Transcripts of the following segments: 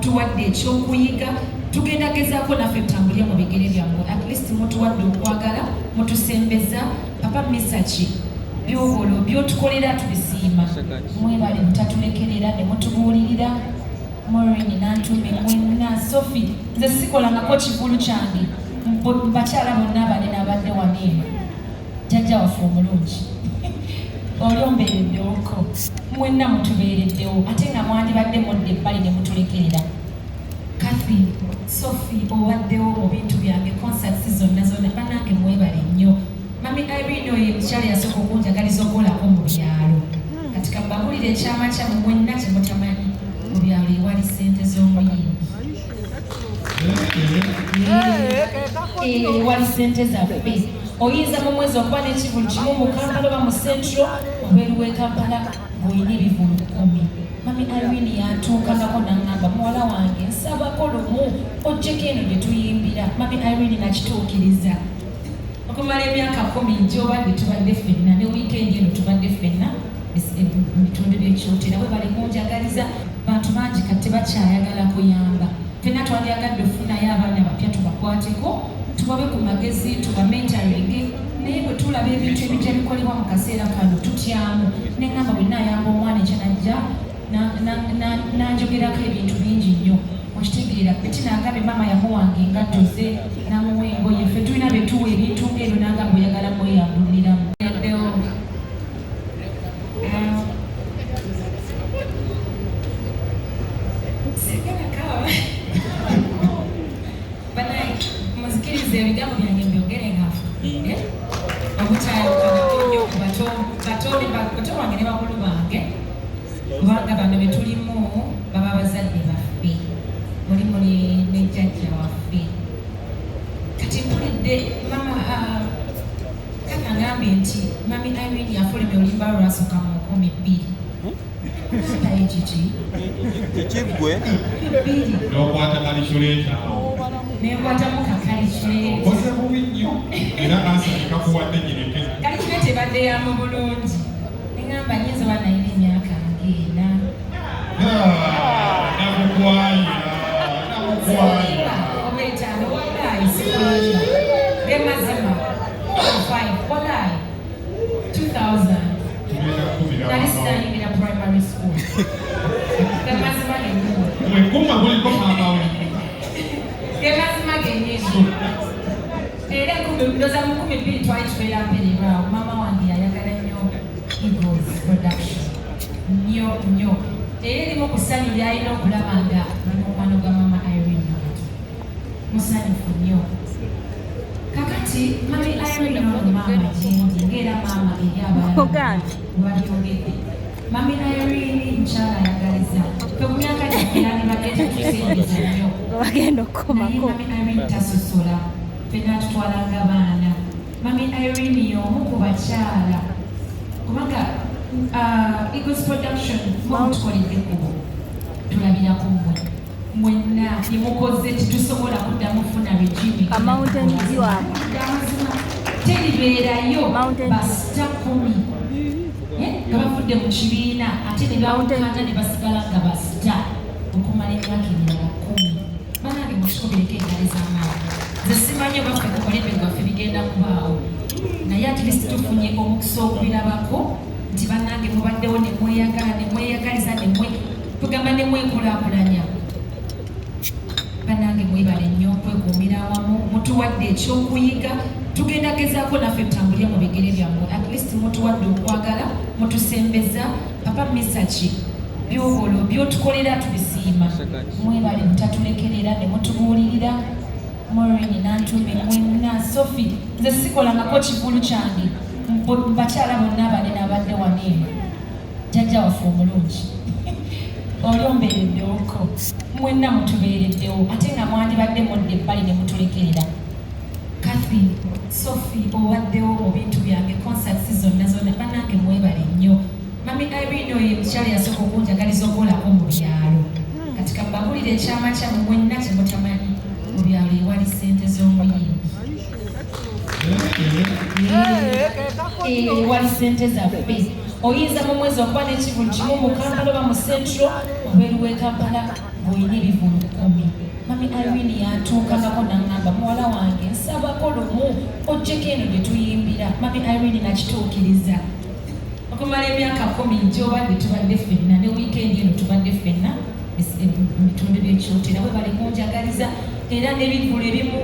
mutuwadde ekyokuyiga tugenda gezaako naffe tutambulire mu bigere byammwe at least mutuwadde okwagala mutusembeza papa misaki byobolo byotukolera tubisiima mwebale mutatulekerera ne mutubuulirira Maureen Nantume mwena Sophie nze sikolangako kivulu kyange bakyala bonna abane n'abadde waneeno jjajja waffe omulungi olyombeereddeoko mwenna mutubeereddewo ate nga mwandibadde mudde ebbali ne mutulekerera Kathy Sophie owaddewo mu bintu byange concerts zonna bannange mwebale nnyo Mami Irene oyo mukyala yasooka okunjagaliza okwolako mu byalo katika mbabulire ekyama kyammwe mwenna kye mutamanyi mu byalo ewali ssente z'omuyimbi ewali ssente zaffe oyinza mu mwezi okuba n'ekivulu kimu mu Kampala oba mu Central obeeru w'e Kampala ng'olina ebivulu 10 Mami Irene yatuukangako n'aŋŋamba muwala wange nsabako lumu ojjeko eno gye tuyimbira Mami Irene nakituukiriza okumala emyaka 10 gy'obadde tubadde ffenna ne wiikendi eno tubadde ffenna ebitundu by'ekyotera bwe bali kunjagaliza bantu bangi kati bakyayagala kuyamba ffenna twandiyagadde ofunayo abaana bapya tubakwateko tubabe ku magezi tubamentaringe naye bwe tulaba ebintu ebijja bikolebwa mu kaseera kano tutyamu neŋŋamba bwe naayamba omwana ekyanajja nanjogerako ebintu bingi nnyo okitegeera beti nagambe mama yamuwanga engatto ze namuwa engoye ffe tulina betuwa ebintu ng'ebyo nagamba oyagala mweyambuliramu muzikirize ebigambo byange mbyogere ngafu obukyayokanakonyo bato wange ne bakulu bange kubanga bano betulimu baba bazadde baffe mulimu ne jjajja waffe kati mpulidde mama kaka ngambye nti Mami Irene yafulemye oluyimba lwasooka mu 2002 taye kiki ekigwe n'okwata kalikyuleeta nenkwatamu kakalikyuleeta okoze bubi nnyo era ansani kakuwadde nyireke kalikyuleeta ebadde yamu bulungi neŋŋamba nyinza wanayina emyaka ng'ena nakukwaya oba etaano walayi sikwaya gemazima 5 walayi 2000 nali sinayingira primary school gemazima genyini mwekuma guliko mamawe gemazima genyini era ndoza mu 12 twali tubeera mpererwawo mama wange yayagala nnyo Eagles production nnyo era erimu okusanyu lyalina okulaba nga mukwano gwa Mama Irene musanyufu nnyo kakati Mami Irene ono maama gyendi ng'era maama eri abalala babyogedde Mami Irene mukyala ayagaliza fe ku myaka gyafera ne bagenda tusingiza nnyo naye Mami Irene tasosola ffenna tutwalanga baana Mami Irene y'omu ku bakyala kubanga Eagles production mutukoledde kubo tulabira ku mmwe mwenna yemukoze titusobola kuddamu funa regime teribeerayo basita 10 nga bavudde mu kibiina ate ne bawukana ne basigala nga basita okumala emyaka emirala 10 banange mutukobireko engale z'amaanyi nze simanyi obaffe ku mulembe gwaffe bigenda kubaawo naye at least tufunye omukisa okubirabako nti bannange mubaddewo ne mweyagala ne mweyagaliza tugamba ne mwekulaakulanya bannange mwebale nnyo okwekuumira awamu mutuwadde ekyokuyiga tugenda gezaako naffe tutambulire mu bigere byammwe at least mutuwadde okwagala mutusembeza papa misaki byobolo byotukolera tubisiima mwebale mutatulekerera ne mutubuulirira Maureen Nantume mwena Sophie nze sikolangako kivulu kyange bakyala bonna abane n'abadde waneeno jjajja waffe omulungi olyombeereddeoko mwenna mutubeereddewo ate nga mwandibadde mudde ebbali ne mutulekerera Kathy Sophie owaddewo mu bintu byange concerts zonna bannange mwebale nnyo Mami Irene oyo mukyala yasooka okunjagaliza okwolako mu byalo katika mbabulire ekyama kyammwe mwenna kye mutamanyi mu byalo ewali ssente z'omuyimbi ewali ssente zaffe oyinza mu mwezi okuba n'ekivulu kimu mu Kampala oba mu Central wabweru w'e Kampala ng'olina ebivulu 10. Mami Irene yatuukangako n'aŋŋamba muwala wange nsabako lumu ojjeko eno gye tuyimbira. Mami Irene nakituukiriza. Okumala emyaka 10 gy'obadde tubadde ffenna ne wiikendi eno tubadde ffenna ebitundu by'ekyotera bwe bali kunjagaliza era n'ebivulu ebimu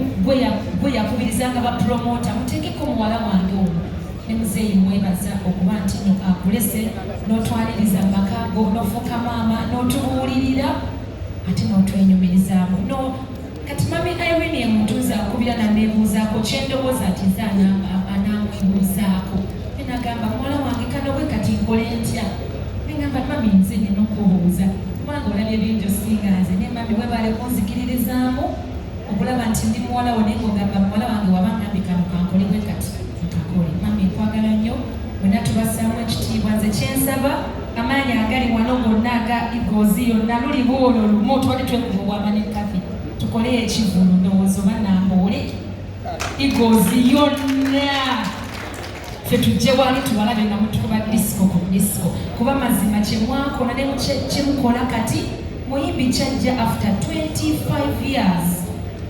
gwe yakubirizanga bapromota muteekeko muwala wange ono ne muzeeyi mwebaza okuba nti no akulese n'otwaliriza amaka go n'ofuuka maama n'otubuulirira ate n'otwenyumirizaamu no kati Mami Irene emuntu nze akubira naneebuuzaako kyendowooza ati nze anamwebuuzaako nagamba muwala wange kano bwe kati nkole ntya nengamba mami nze nina okubuuza kubanga olabye bingi osinga nze ne mami webale kunzikiririzaamu okulaba nti ndi muwala wo naye ng'ogamba muwala wange wabangambye kano kankole bwe kati nkakole. Mami nkwagala nnyo bonna tubassaamu ekitiibwa nze kyensaba amaanyi agali wano gonna aga Eagles yonna luliwo olwo lumu tubadde twekuba obwama ne kafe tukole ekivulu ndowooza oba namboole Eagles yonna tujje wali tubalabe nga mutukuba disco ku disco kuba mazima kyemwakola ne kyemukola kati muyimbi kyajja after 25 years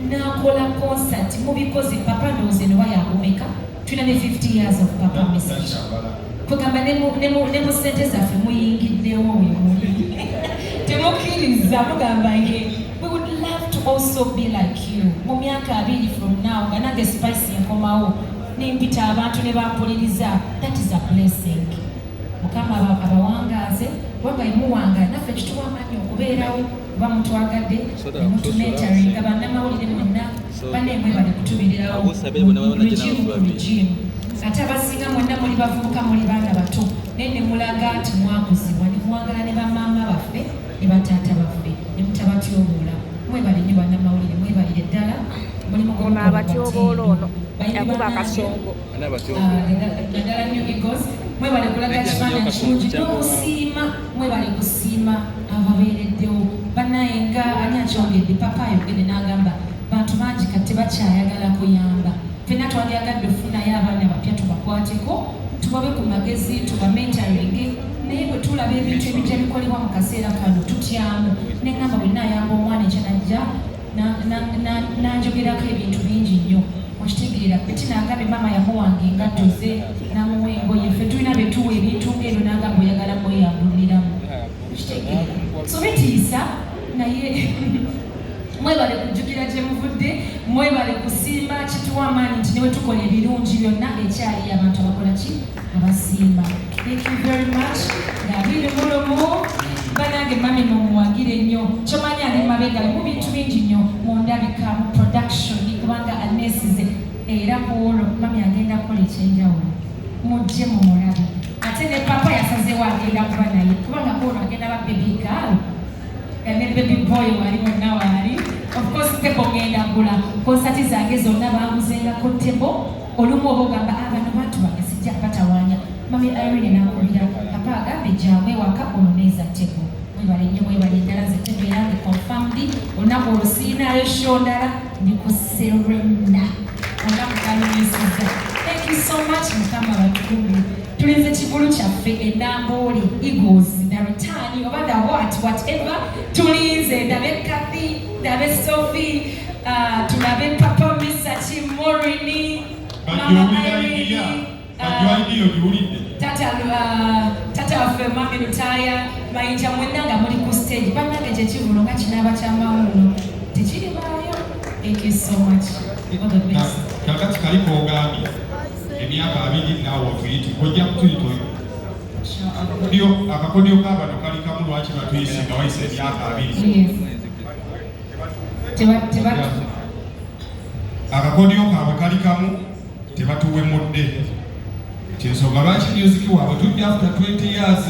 nakola concert mubikozi papa ndowooza eno bayagumeka tulina ne 50 years of papa message kugamba ne mu ssente zaffe muyingiddewo wemuli temukkiriza mugamba nge we would love to also be like you mu myaka 2 from now nga nange spice enkomawo nimpita abantu ne bampuliriza. That is a blessing. Mukama abawangaaze wanga emuwanga naffe kituwa amaanyi okubeerawo kuba mutwagadde mutunetaringa bannamawulire mwenna bannemwe bali kutubirirawo regime ate abasinga mwenna muli bavubuka muli baana bato naye ne mulaga nti mwakuzibwa ne muwangala ne bamaama baffe ne bataata baffe ne mutabatyoboola mwebale nnyo bannamawulire mwebalire ddala mulimu abatyoboola ono yakuba akasongo naddala New Eagles mwebale kulaga kifaananyi kirungi n'okusiima mwebale kusiima ababeereddewo bannaye nga ani akyongedde papa ayogedde n'agamba bantu bangi kati tebakyayagala kuyamba ffenna twandyagadde ofunayo abaana bapya tubakwateko tubabe ku magezi tubamentaringe naye bwe tulaba ebintu ebijja bikolebwa mu kaseera kano tutyamu neŋŋamba bwe naayamba omwana ekyanajja nanjogerako ebintu bingi nnyo okitegeera beti nagambye maama yamuwanga engatto ze namuwa engoye ffe tulina betuwa ebintu ng'ebyo nagamba oyagala mweyambuliramu okitegeera so bitiisa naye mwebale kujjukira gye muvudde mwebale kusiima kituwa amaanyi nti newe tukola ebirungi byonna ekyali abantu abakola ki abasiima. Thank you very much ng'abiri mulumu banange mami mumuwagire nnyo kyomanyi ali mabega mu bintu bingi nnyo mundabika mu production kubanga anesize era kuolwo mami agenda kukola ekyenjawulo mujje mumulabe ate ne papa yasazewo agenda kuba naye kubanga kuolwo agenda ba baby girl ne baby boy wali mwenna waali of course tebo ngenda gula konsati zange zonna banguzengako tebo olumu oba ogamba abano bantu bange sijja batawaanya Mami Irene nakubira papa agambe jjawe waka oloneza tebo mwebale nnyo mwebale ddala ze tebo yange confirmed olunaku olusiinaayo show ndala ndikuserena onakukalumisiza. Thank you so much mukama batukubi tulinze kivulu kyaffe enambooli Eagles the return oba the whatever tulinze ndabe Kathy ndabe Sophie tulabe papa Misachi Morini Mama Irene tata waffe Mami Lutaya mayinja mwenna nga muli ku stage bannange kyekivulo nga kinaaba kyamawulo tekiribaayo. Thank you so much. All the best. Kakati kaliko ogambye emyaka 2 naawe otuyiti ojja kutuyita akakodyo kaabano kali kamu lwaki batuyise nga wayise emyaka 2 akakodyo kaabwe kali kamu tebatuwemudde kyensonga lwaki music waabwe tujja after 20 years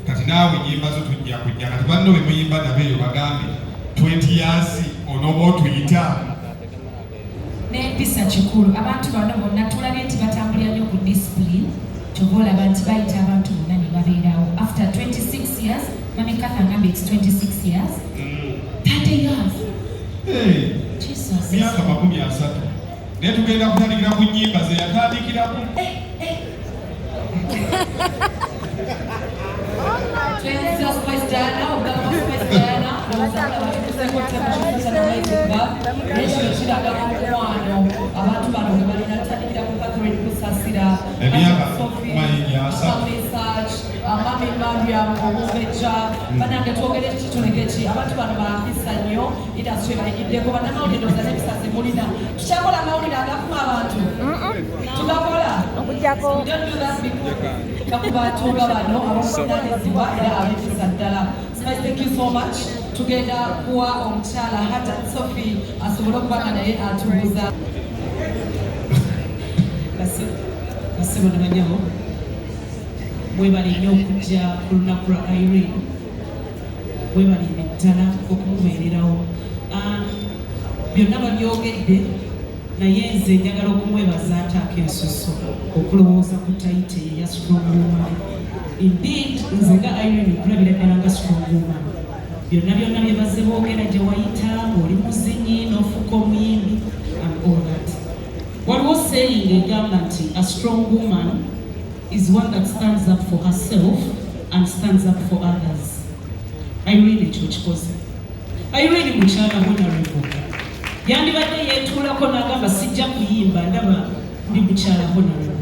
kati naawe nyimba zo tujja kujja kati banno be muyimba nabeeyo bagambe 20 years onooba otuyita n'empisa kikulu abantu bano bonna tulabye nti batambulira nnyo ku discipline kyova olaba nti bayita abantu bonna ne babeerawo after 26 years Mami Kathy agambye it's 26 years 30 years Jesus myaka 30 naye tugenda kutandikira ku nnyimba ze yatandikiraku Twins of Spice Diana, Obama Spice Diana, abantu bano bwe balina tandikira ku Catherine Kusasira, Mami Mariam Obubeja, banange twogere kituleke ki abantu bano bampisa nnyo industry bayigiddeko bannamawulire ndowooza n'ebisasi mulina tukyakola amawulire agafuma abantu tugakola kakubatuuga bano abamuvunaanyizibwa era abekisa ddala. Thank you so much. Tugenda kuwa omukyala Hajat Sophie asobole okubanga naye atubuuza. Basebo ne banyabo mwebale nnyo okujja ku lunaku lwa Irene, webalire ddala okumubeererawo. Byonna babyogedde naye nze njagala okumwebaza ataako ensusu okulowooza ku tayite eya Strong Woman. Indeed, nze nga Irene nkulabira ddala nga Strong Woman. Byonna bye bazze boogera gye wayita, oli muzinyi n'ofuuka omuyimbi and all that. Waliwo saying egamba nti a strong woman is one that stands up for herself and stands up for others. Irene ekyo kikoze. Irene mukyala honorable. Yandibadde yeetuulako n'agamba sijja kuyimba ndaba ndi mukyala honorable.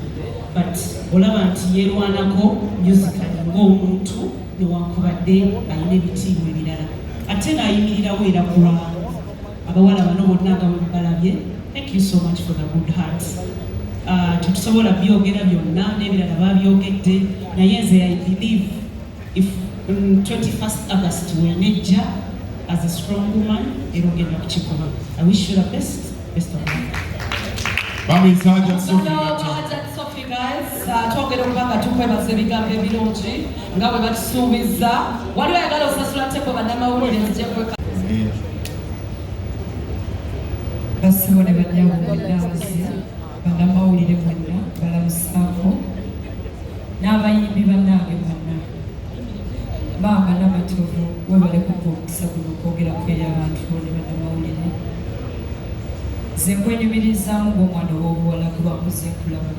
But olaba nti yeerwanako musically ng'omuntu newankubadde alina ebitiibwa ebirala. Ate ng'ayimirirawo era kulwa abawala bano bonna nga balabye. Thank you so much for the good heart. Tetusobola byogera byonna n'ebirala babyogedde naye nze I believe if 21st August wenejja as a strong woman erongera kukikola. I wish you the best of luck. Sophie guys, twogera okubanga tukwebaza ebigambo ebirungi nga bwe batusuubiza. Waliwo ayagala osasula tteko bannamawulire nzija kweka basebo ne bannamawulire bannamawulire mwenna balamusaako n'abayimbi bannange mwenna maama n'amatovu webalekuko omukisa guno okwogeraku eri abantu ne bannamawulire. Nze nkwenyumirizaamu ng'omwana w'obuwala kuba nkuze nkulaba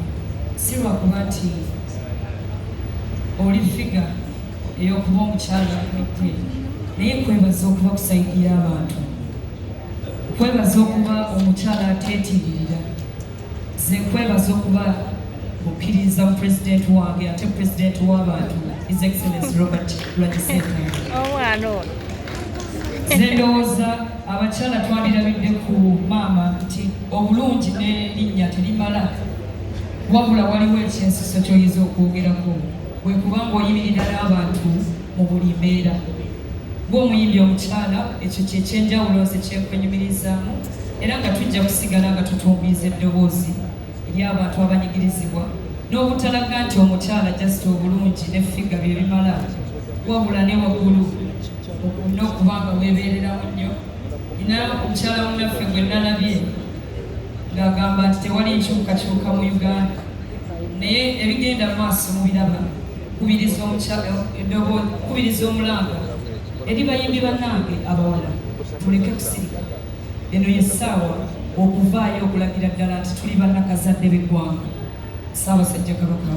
si lwakuba nti oli figa ey'okuba omukyala akwitte naye nkwebaza okuba kusaidiya abantu, nkwebaza okuba omukyala ateetiirira, nze nkwebaza okuba mukkiriza mu pulezidenti wange ate pulezidenti w'abantu His Excellency Robert Lwagisenta. Nze ndowooza abakyala twandirabidde ku maama nti obulungi n'erinnya terimala wabula waliwo ekyensiso ky'oyinza okwogerako bwe kubanga oyimirira n'abantu mu buli mbeera. Ng'omuyimbi omukyala ekyo kyekyenjawulo nze kyenkwenyumirizaamu era nga tujja kusigala nga tutumbiiza eddoboozi eri abantu abanyigirizibwa n'obutalaga nti omukyala just obulungi ne figa bye bimala wabula ne waggulu olina okuba nga weebeereramu nnyo. Nina omukyala munnaffe gwe nalabye ng'agamba nti tewali nkyukakyuka mu Uganda naye ebigenda mu maaso mubiraba. Kubiriza omulanga eri bayimbi bannange abawala tuleke kusirika. Eno yessaawa okuvaayo okulagira ddala nti tuli bannakazadde b'eggwanga. Ssaabasajja Kabaka.